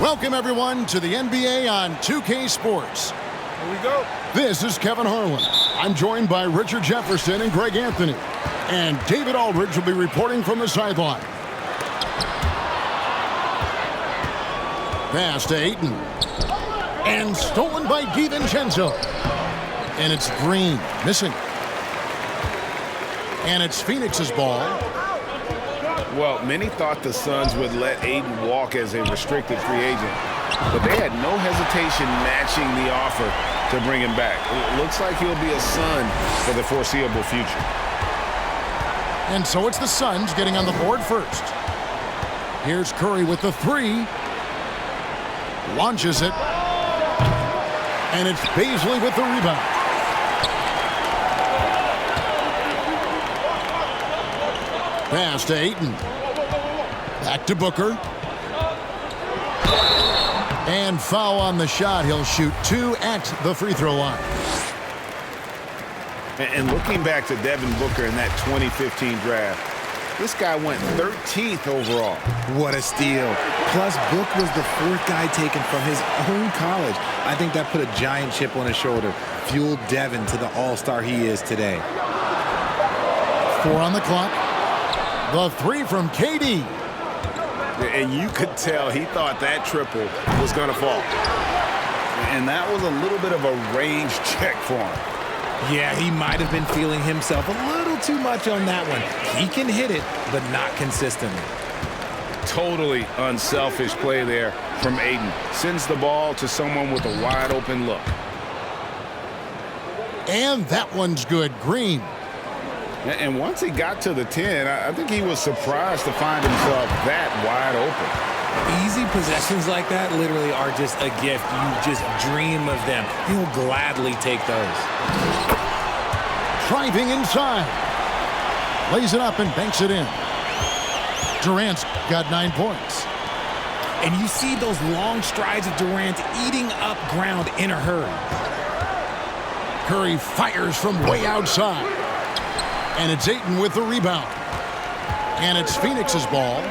Welcome, everyone, to the NBA on 2K Sports. Here we go. This is Kevin Harlan. I'm joined by Richard Jefferson and Greg Anthony. And David Aldridge will be reporting from the sideline. Pass to Ayton. And stolen by DiVincenzo. And it's Green, missing. And it's Phoenix's ball. Well, many thought the Suns would let Ayton walk as a restricted free agent, but they had no hesitation matching the offer to bring him back. It looks like he'll be a Sun for the foreseeable future. And so it's the Suns getting on the board first. Here's Curry with the three. Launches it. And it's Bazley with the rebound. Pass to Ayton. Back to Booker. And foul on the shot. He'll shoot 2 at the free throw line. And looking back to Devin Booker in that 2015 draft, this guy went 13th overall. What a steal. Plus, Book was the 4th guy taken from his own college. I think that put a giant chip on his shoulder, fueled Devin to the all-star he is today. 4 on the clock. The three from KD. And you could tell he thought that triple was going to fall. And that was a little bit of a range check for him. Yeah, he might have been feeling himself a little too much on that one. He can hit it, but not consistently. Totally unselfish play there from Ayton. Sends the ball to someone with a wide open look. And that one's good. Green. And once he got to the 10, I think he was surprised to find himself that wide open. Easy possessions like that literally are just a gift. You just dream of them. He'll gladly take those. Driving inside. Lays it up and banks it in. Durant's got 9 points. And you see those long strides of Durant eating up ground in a hurry. Curry fires from way outside. And it's Ayton with the rebound. And it's Phoenix's ball.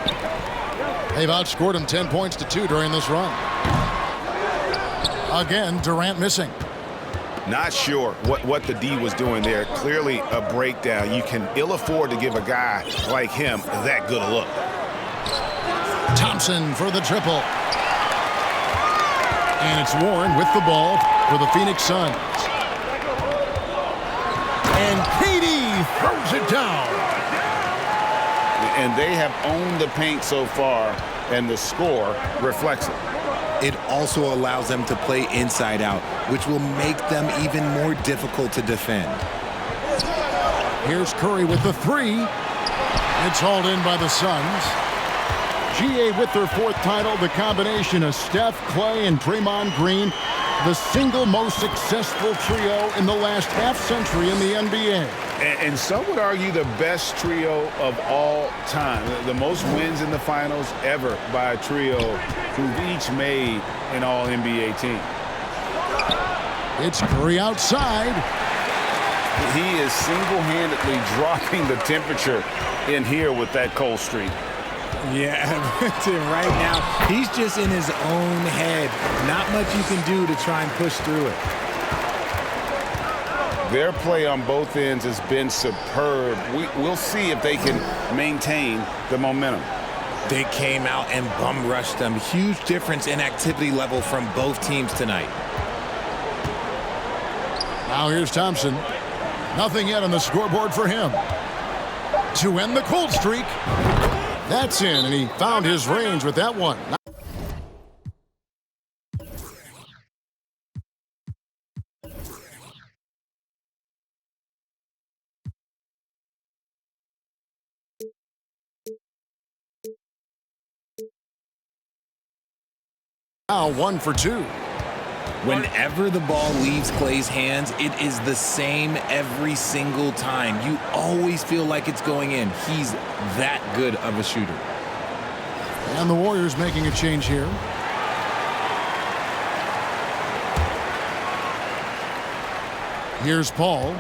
They've outscored him 10 points to 2 during this run. Again, Durant missing. Not sure what the D was doing there. Clearly a breakdown. You can ill afford to give a guy like him that good a look. Thompson for the triple. And it's Warren with the ball for the Phoenix Suns. And KD throws it down. And they have owned the paint so far, and the score reflects it. It also allows them to play inside out, which will make them even more difficult to defend. Here's Curry with the three. It's hauled in by the Suns. GA with their 4th title, the combination of Steph, Clay, and Draymond Green, the single most successful trio in the last half-century in the NBA. And some would argue the best trio of all time. The most wins in the finals ever by a trio who've each made an All-NBA team. It's Curry outside. He is single-handedly dropping the temperature in here with that cold streak. Yeah, right now, he's just in his own head. Not much you can do to try and push through it. Their play on both ends has been superb. We'll see if they can maintain the momentum. They came out and bum rushed them. Huge difference in activity level from both teams tonight. Now here's Thompson. Nothing yet on the scoreboard for him. To end the cold streak. That's in, and he found his range with that one. Now 1 for 2. Whenever the ball leaves Clay's hands, it is the same every single time. You always feel like it's going in. He's that good of a shooter. And the Warriors making a change here. Here's Paul.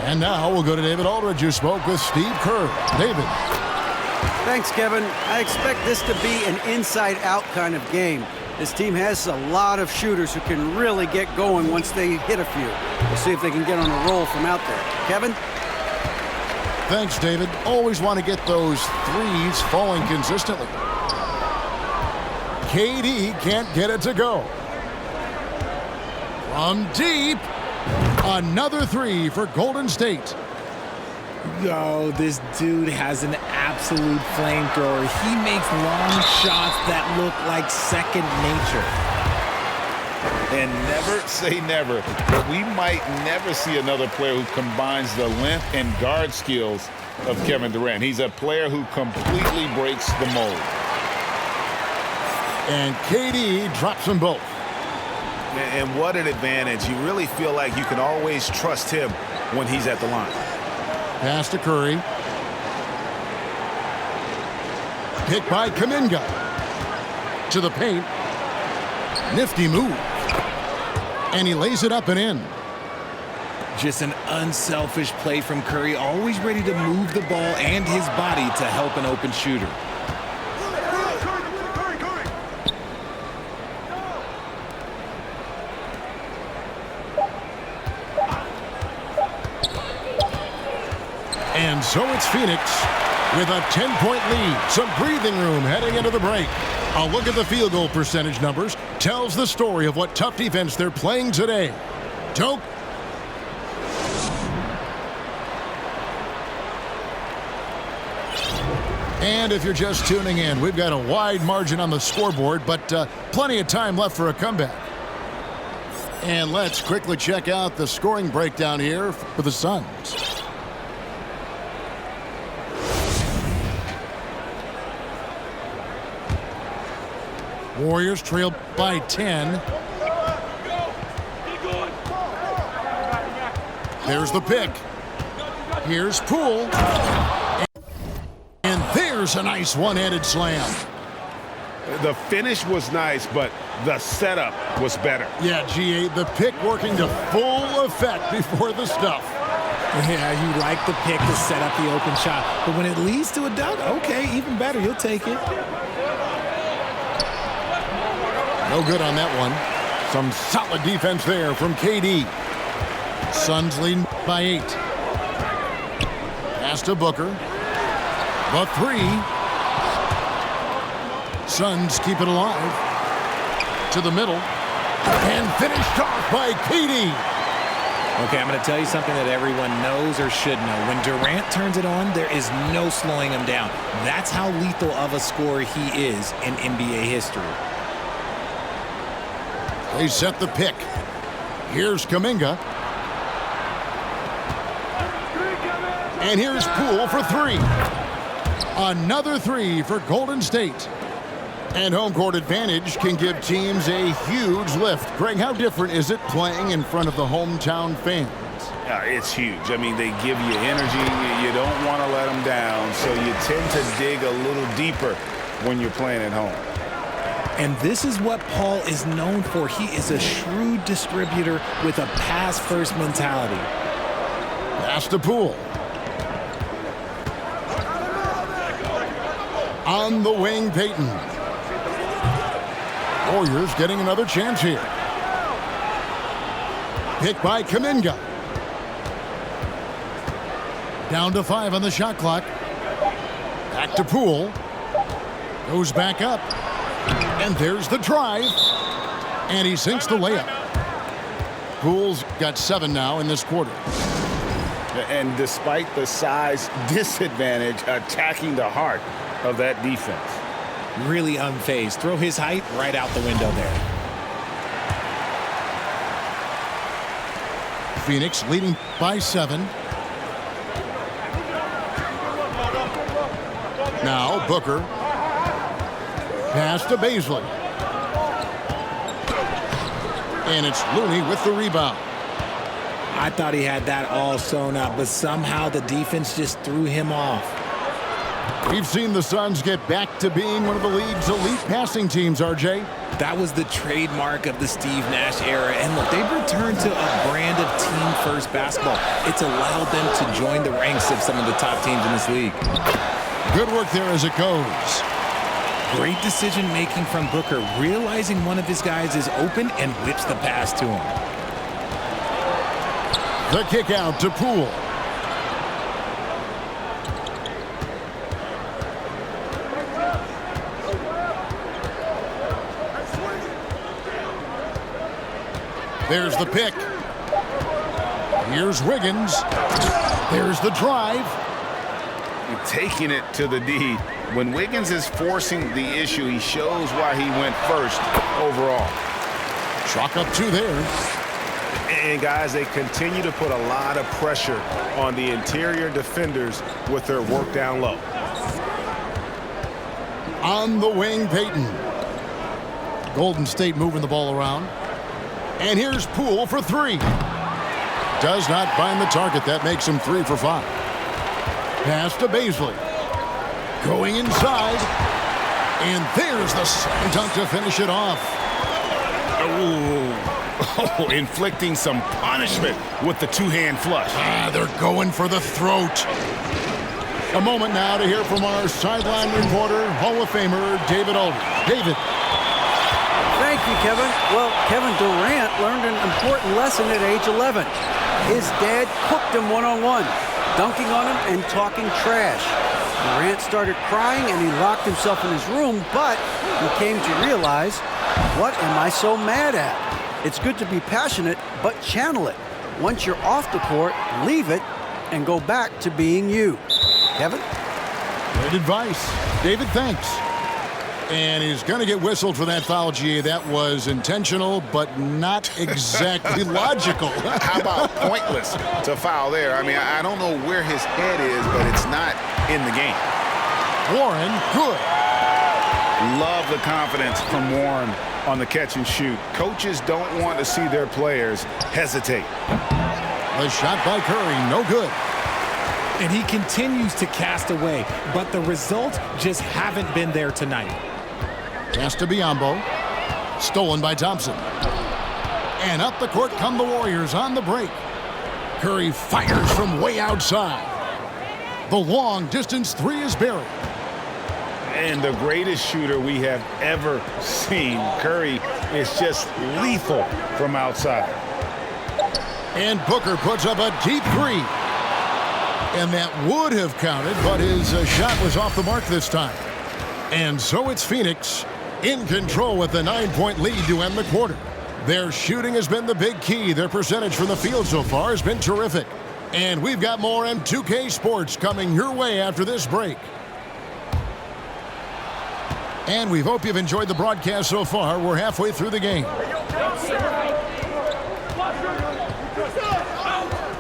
And now we'll go to David Aldridge, who spoke with Steve Kerr. David. Thanks, Kevin. I expect this to be an inside-out kind of game. This team has a lot of shooters who can really get going once they hit a few. We'll see if they can get on a roll from out there. Kevin? Thanks, David. Always want to get those threes falling consistently. KD can't get it to go. From deep, another three for Golden State. Yo, this dude has an absolute flamethrower. He makes long shots that look like second nature. And never say never, but we might never see another player who combines the length and guard skills of Kevin Durant. He's a player who completely breaks the mold. And KD drops them both. And what an advantage. You really feel like you can always trust him when he's at the line. Pass to Curry. Pick by Kuminga. To the paint. Nifty move. And he lays it up and in. Just an unselfish play from Curry, always ready to move the ball and his body to help an open shooter. And so it's Phoenix with a 10-point lead. Some breathing room heading into the break. A look at the field goal percentage numbers tells the story of what tough defense they're playing today. Dope. And if you're just tuning in, we've got a wide margin on the scoreboard, but plenty of time left for a comeback. And let's quickly check out the scoring breakdown here for the Suns. Warriors trail by 10. There's the pick. Here's Poole. And there's a nice one-handed slam. The finish was nice, but the setup was better. Yeah, GA, the pick working to full effect before the stuff. Yeah, you like the pick to set up the open shot. But when it leads to a dunk, okay, even better. You'll take it. No good on that one. Some solid defense there from KD. Suns leading by 8. Pass to Booker. The three. Suns keep it alive. To the middle. And finished off by KD. Okay, I'm going to tell you something that everyone knows or should know. When Durant turns it on, there is no slowing him down. That's how lethal of a scorer he is in NBA history. They set the pick. Here's Kuminga. And here's Poole for three. Another three for Golden State. And home court advantage can give teams a huge lift. Greg, how different is it playing in front of the hometown fans? Yeah, it's huge. I mean, they give you energy. You don't want to let them down, so you tend to dig a little deeper when you're playing at home. And this is what Paul is known for. He is a shrewd distributor with a pass-first mentality. Pass to Poole. On the wing, Payton. Warriors getting another chance here. Pick by Kuminga. Down to 5 on the shot clock. Back to Poole. Goes back up. And there's the drive. And he sinks the layup. Poole's got 7 now in this quarter. And despite the size disadvantage, attacking the heart of that defense. Really unfazed. Throw his height right out the window there. Phoenix leading by 7. Now Booker. Pass to Bazley. And it's Looney with the rebound. I thought he had that all sewn up, but somehow the defense just threw him off. We've seen the Suns get back to being one of the league's elite passing teams, RJ. That was the trademark of the Steve Nash era. And look, they've returned to a brand of team-first basketball. It's allowed them to join the ranks of some of the top teams in this league. Good work there as it goes. Great decision making from Booker, realizing one of his guys is open and whips the pass to him. The kick out to Poole. There's the pick. Here's Wiggins. There's the drive. Taking it to the D. When Wiggins is forcing the issue, he shows why he went first overall. Chalk up 2 there. And guys, they continue to put a lot of pressure on the interior defenders with their work down low. On the wing, Payton. Golden State moving the ball around. And here's Poole for 3. Does not find the target. That makes him 3 for 5. Pass to Bazley. Going inside. And there's the slam dunk to finish it off. Oh, inflicting some punishment with the two-hand flush. They're going for the throat. A moment now to hear from our sideline reporter, Hall of Famer David Aldridge. David. Thank you, Kevin. Well, Kevin Durant learned an important lesson at age 11. His dad cooked him one-on-one, dunking on him and talking trash. Durant started crying and he locked himself in his room, but he came to realize, what am I so mad at? It's good to be passionate, but channel it. Once you're off the court, leave it and go back to being you. Kevin? Great advice. David, thanks. And he's going to get whistled for that foul, GA. That was intentional, but not exactly logical. How about pointless to foul there? I mean, I don't know where his head is, but it's not in the game. Warren, good. Love the confidence from Warren on the catch and shoot. Coaches don't want to see their players hesitate. The shot by Curry, no good. And he continues to cast away, but the results just haven't been there tonight. Pass to Biyombo. Stolen by Thompson. And up the court come the Warriors on the break. Curry fires from way outside. The long distance 3 is buried. And the greatest shooter we have ever seen. Curry is just lethal from outside. And Booker puts up a deep 3. And that would have counted, but his shot was off the mark this time. And so it's Phoenix in control with the 9-point lead to end the quarter. Their shooting has been the big key. Their percentage from the field so far has been terrific. And we've got more M2K Sports coming your way after this break. And we hope you've enjoyed the broadcast so far. We're halfway through the game.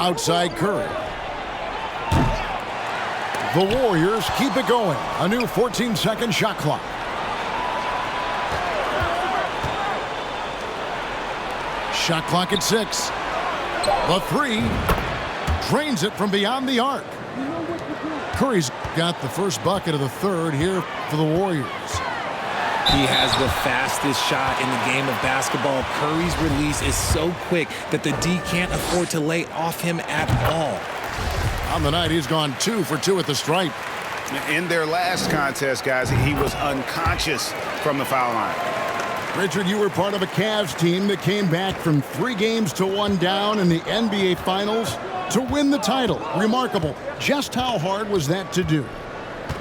Outside Curry. The Warriors keep it going. A new 14-second shot clock. Shot clock at 6. The 3 drains it from beyond the arc. Curry's got the first bucket of the third here for the Warriors. He has the fastest shot in the game of basketball. Curry's release is so quick that the D can't afford to lay off him at all. On the night, he's gone 2 for 2 at the stripe. In their last contest, guys, he was unconscious from the foul line. Richard, you were part of a Cavs team that came back from 3 games to 1 down in the NBA Finals to win the title. Remarkable. Just how hard was that to do?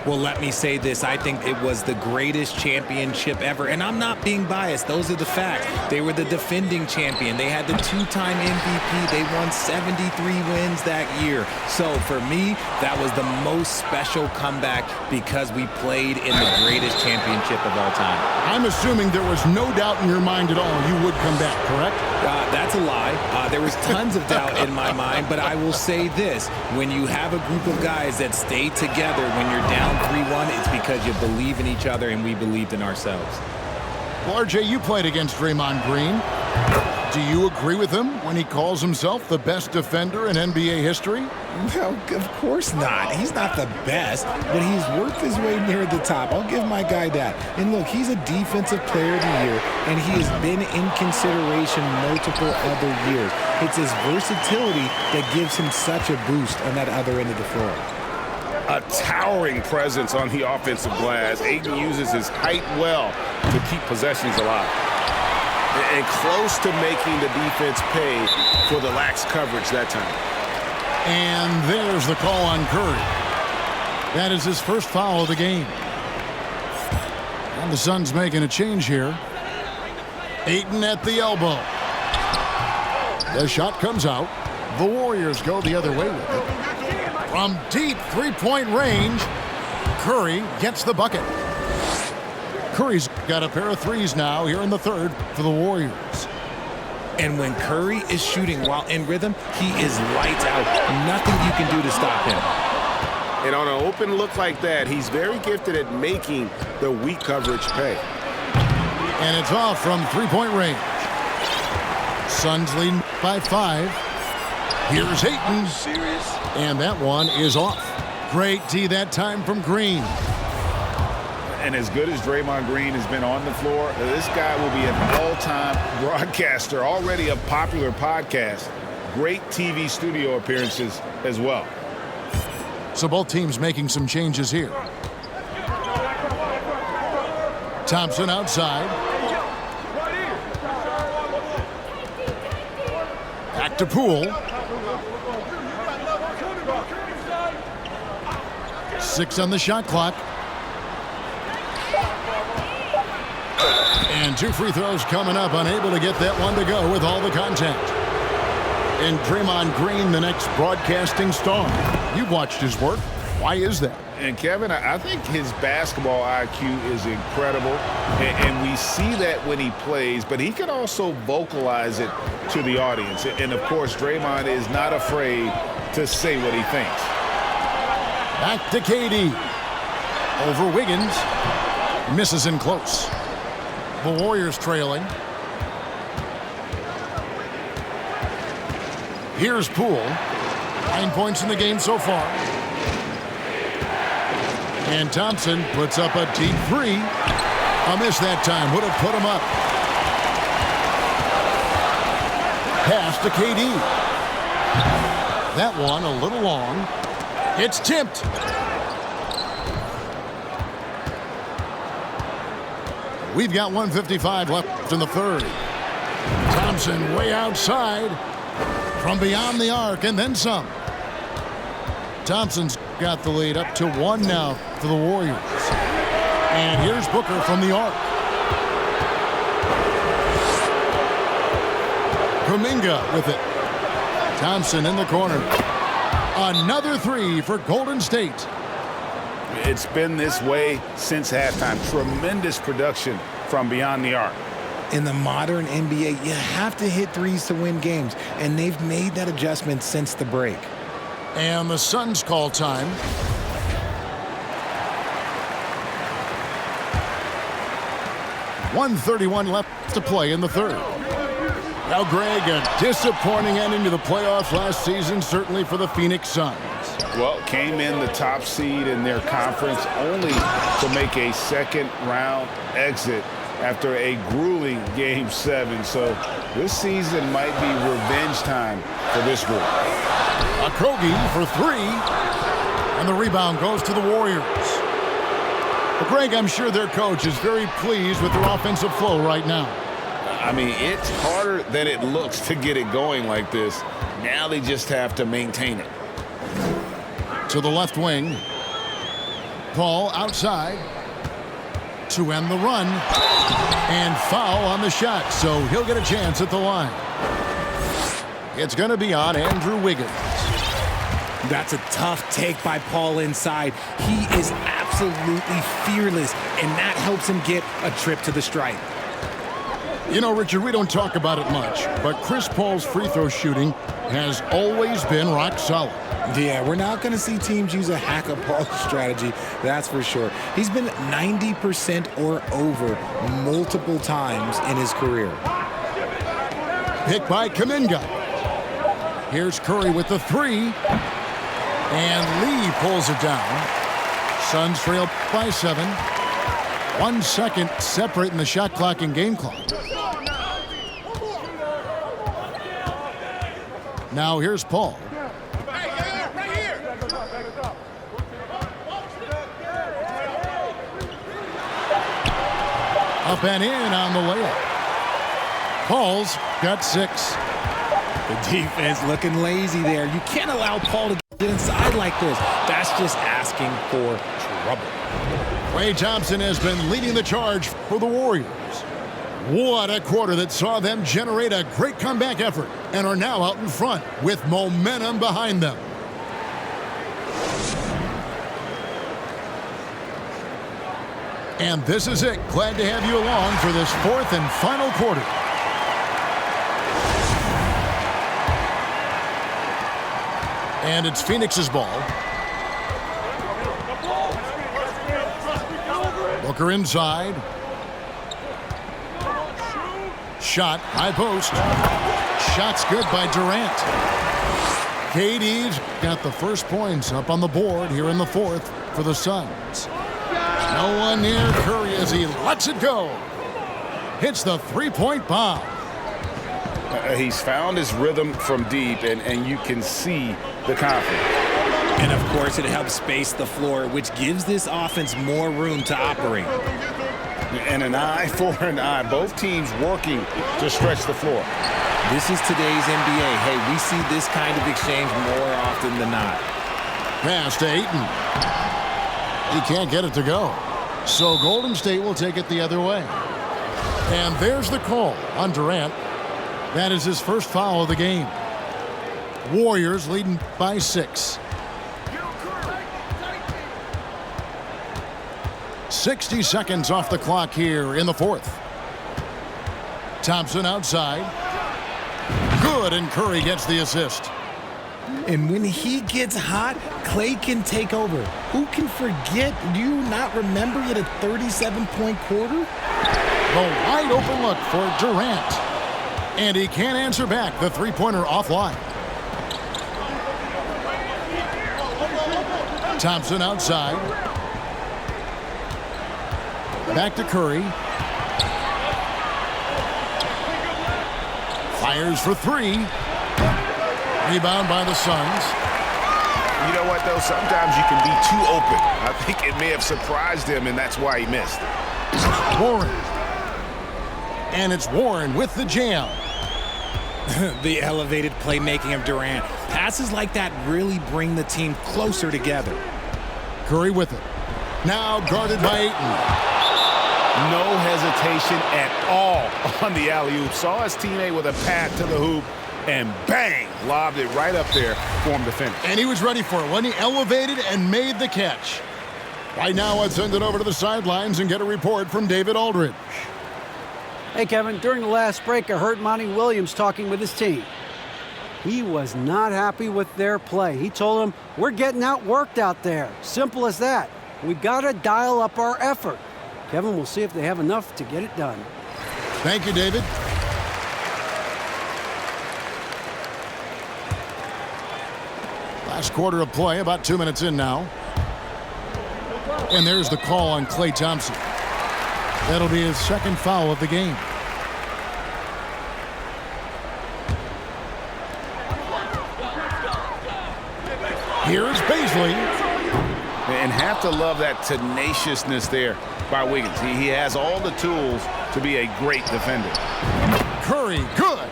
Well, let me say this. I think it was the greatest championship ever. And I'm not being biased. Those are the facts. They were the defending champion. They had the 2-time MVP. They won 73 wins that year. So for me, that was the most special comeback because we played in the greatest championship of all time. I'm assuming there was no doubt in your mind at all you would come back, correct? That's a lie. There was tons of doubt in my mind, but I will say this. When you have a group of guys that stay together when you're down 3-1, it's because you believe in each other and we believed in ourselves. Well, RJ, you played against Draymond Green. Do you agree with him when he calls himself the best defender in NBA history? Well, of course not. He's not the best, but he's worked his way near the top. I'll give my guy that. And look, he's a defensive player of the year, and he has been in consideration multiple other years. It's his versatility that gives him such a boost on that other end of the floor. a towering presence on the offensive glass. Ayton uses his height well to keep possessions alive. And close to making the defense pay for the lax coverage that time. And there's the call on Curry. That is his first foul of the game. And the Suns making a change here. Ayton at the elbow. The shot comes out. The Warriors go the other way with it. From deep three-point range, Curry gets the bucket. Curry's got a pair of threes now here in the third for the Warriors. And when Curry is shooting while in rhythm, he is lights out. Nothing you can do to stop him. And on an open look like that, he's very gifted at making the weak coverage pay. And it's off from three-point range. Suns lead by 5. Here's Ayton. And that one is off. Great D that time from Green. And as good as Draymond Green has been on the floor, this guy will be an all-time broadcaster, already a popular podcast. Great TV studio appearances as well. So both teams making some changes here. Thompson outside. Back to Poole. 6 on the shot clock. And 2 free throws coming up, unable to get that one to go with all the contact. And Draymond Green, the next broadcasting star. You've watched his work. Why is that? And Kevin, I think his basketball IQ is incredible, and we see that when he plays, but he can also vocalize it to the audience. And of course, Draymond is not afraid to say what he thinks. Back to KD. Over Wiggins. Misses in close. The Warriors trailing. Here's Poole. 9 points in the game so far. And Thompson puts up a deep 3. A miss that time. Would have put him up. Pass to KD. That one a little long. It's tipped. We've got 1:55 left in the third. Thompson way outside from beyond the arc and then some. Thompson's got the lead up to 1 now for the Warriors. And here's Booker from the arc. Kuminga with it. Thompson in the corner. Another 3 for Golden State. It's been this way since halftime. Tremendous production from beyond the arc. In the modern NBA, you have to hit threes to win games, and they've made that adjustment since the break. And the Suns call time. .131 left to play in the third. Now, Greg, a disappointing ending to the playoffs last season, certainly for the Phoenix Suns. Well, came in the top seed in their conference only to make a second-round exit after a grueling Game 7. So this season might be revenge time for this group. Okogie for 3. And the rebound goes to the Warriors. But Greg, I'm sure their coach is very pleased with their offensive flow right now. I mean, it's harder than it looks to get it going like this. Now they just have to maintain it. To the left wing. Paul outside to end the run. And foul on the shot, so he'll get a chance at the line. It's going to be on Andrew Wiggins. That's a tough take by Paul inside. He is absolutely fearless, and that helps him get a trip to the stripe. You know, Richard, we don't talk about it much, but Chris Paul's free throw shooting has always been rock solid. Yeah, we're not going to see teams use a hack-a-Paul strategy, that's for sure. He's been 90% or over multiple times in his career. Pick by Kuminga. Here's Curry with the 3. And Lee pulls it down. Suns trail by 7. 1 second separating the shot clock and game clock. Now here's Paul. Up and in on the layup. Paul's got 6. The defense looking lazy there. You can't allow Paul to get inside like this. That's just asking for trouble. Klay Thompson has been leading the charge for the Warriors. What a quarter that saw them generate a great comeback effort and are now out in front with momentum behind them. And this is it. Glad to have you along for this 4th and final quarter. And it's Phoenix's ball. Booker inside. Shot, high post. Shot's good by Durant. KD's got the first points up on the board here in the 4th for the Suns. No one near Curry as he lets it go. Hits the three-point bomb. He's found his rhythm from deep, and you can see the confidence. And, of course, it helps space the floor, which gives this offense more room to operate. And an eye for an eye. Both teams working to stretch the floor. This is today's NBA. Hey, we see this kind of exchange more often than not. Pass to Ayton. He can't get it to go. So Golden State will take it the other way. And there's the call on Durant. That is his first foul of the game. Warriors leading by 6. 60 seconds off the clock here in the 4th. Thompson outside. Good, and Curry gets the assist. And when he gets hot, Klay can take over. Who can forget? Do you not remember yet a 37-point quarter? The wide open look for Durant. And he can't answer back. The three-pointer offline. Thompson outside. Back to Curry. Fires for 3. Rebound by the Suns. You know what, though? Sometimes you can be too open. I think it may have surprised him, and that's why he missed. Warren. And it's Warren with the jam. The elevated playmaking of Durant. Passes like that really bring the team closer together. Curry with it. Now guarded by Ayton. No hesitation at all on the alley-oop. Saw his teammate with a pat to the hoop, and bang, lobbed it right up there for him to finish. And he was ready for it when he elevated and made the catch. Right now, I'd send it over to the sidelines and get a report from David Aldridge. Hey, Kevin, during the last break, I heard Monty Williams talking with his team. He was not happy with their play. He told them, we're getting outworked out there. Simple as that. We've got to dial up our effort. Kevin, we'll see if they have enough to get it done. Thank you, David. Last quarter of play, about 2 minutes in now. And there's the call on Klay Thompson. That'll be his second foul of the game. Here's Bazley. And have to love that tenaciousness there by Wiggins. He has all the tools to be a great defender. Curry, good.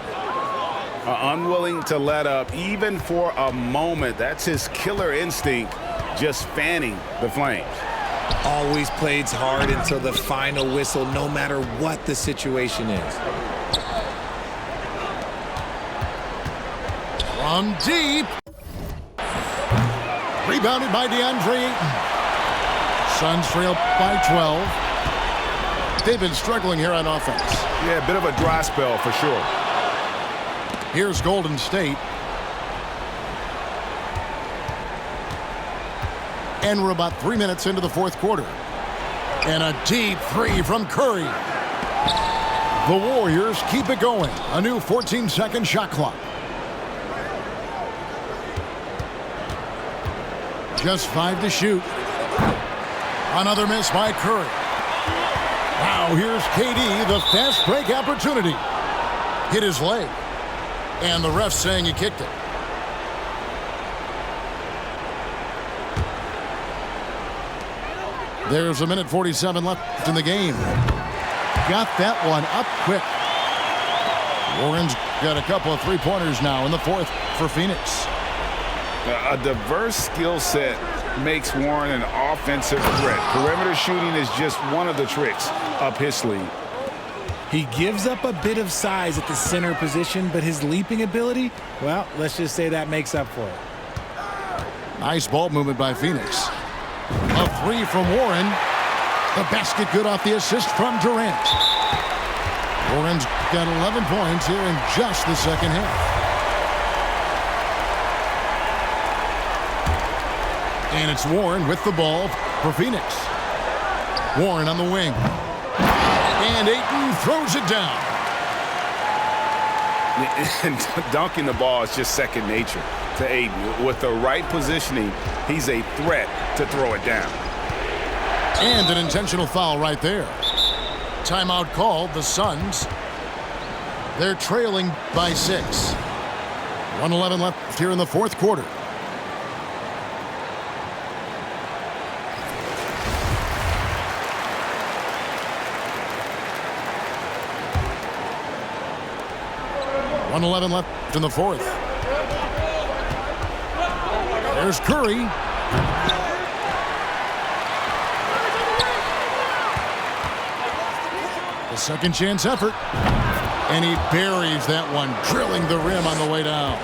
Unwilling to let up even for a moment. That's his killer instinct, just fanning the flames. Always plays hard until the final whistle, no matter what the situation is. From deep. Rebounded by DeAndre Ayton. Suns trail by 12. They've been struggling here on offense. Yeah, a bit of a dry spell for sure. Here's Golden State. And we're about 3 minutes into the 4th quarter. And a deep 3 from Curry. The Warriors keep it going. A new 14-second shot clock. Just 5 to shoot. Another miss by Curry. Now here's KD, the fast break opportunity. Hit his leg. And the ref saying he kicked it. There's a minute 47 left in the game. got that one up quick. Warren's got a couple of three-pointers now in the fourth for Phoenix. A diverse skill set makes Warren an offensive threat. Perimeter shooting is just one of the tricks up his sleeve. He gives up a bit of size at the center position, but his leaping ability, well, let's just say that makes up for it. Nice ball movement by Phoenix. A three from Warren. The basket good off the assist from Durant. Warren's got 11 points here in just the second half. And it's Warren with the ball for Phoenix. Warren on the wing. And Ayton throws it down. And dunking the ball is just second nature to Ayton. With the right positioning, he's a threat to throw it down. And an intentional foul right there. Timeout called, the Suns. They're trailing by 6. 1:11 left here in the fourth quarter. .111 left in the fourth. There's Curry. A second chance effort. And he buries that one, drilling the rim on the way down.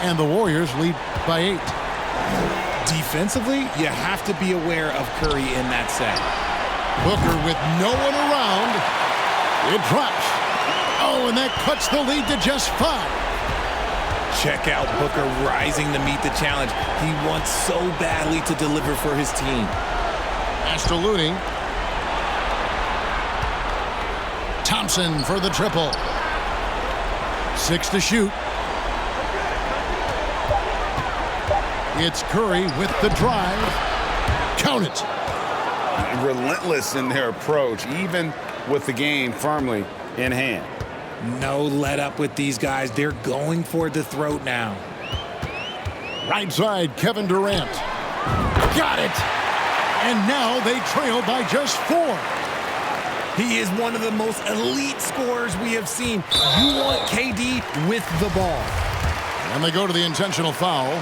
And the Warriors lead by 8. Defensively, you have to be aware of Curry in that set. Booker with no one around. It drops. Oh, and that cuts the lead to just 5. Check out Booker rising to meet the challenge. He wants so badly to deliver for his team. Pass to Looney. Thompson for the triple. 6 to shoot. It's Curry with the drive. Count it. Relentless in their approach, even with the game firmly in hand. No let up with these guys. They're going for the throat now. Right side, Kevin Durant. Got it. And now they trail by just 4. He is one of the most elite scorers we have seen. You want KD with the ball. And they go to the intentional foul.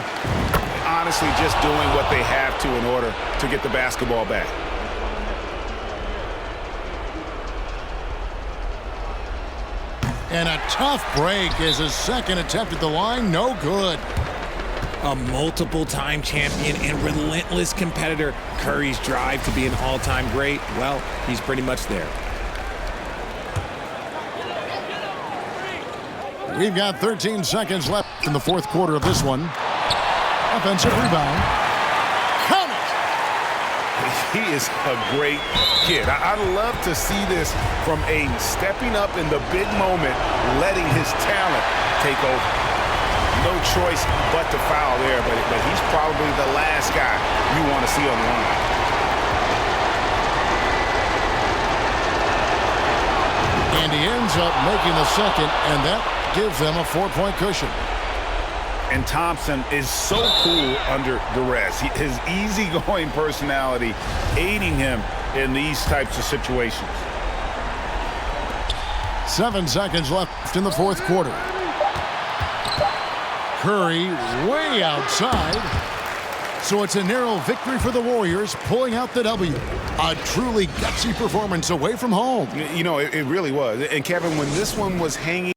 Honestly, just doing what they have to in order to get the basketball back. And a tough break as his second attempt at the line, no good. A multiple-time champion and relentless competitor. Curry's drive to be an all-time great, well, he's pretty much there. We've got 13 seconds left in the fourth quarter of this one. Offensive rebound. Count it! He is a great kid. I'd love to see this from Ayton, stepping up in the big moment, letting his talent take over. No choice but to foul there, but he's probably the last guy you want to see on the line. And he ends up making the second, and that gives them a 4-point cushion. And Thompson is so cool under duress. His easygoing personality aiding him in these types of situations. 7 seconds left in the fourth quarter. Curry way outside. So it's a narrow victory for the Warriors, pulling out the W. A truly gutsy performance away from home. You know, it really was. And Kevin, when this one was hanging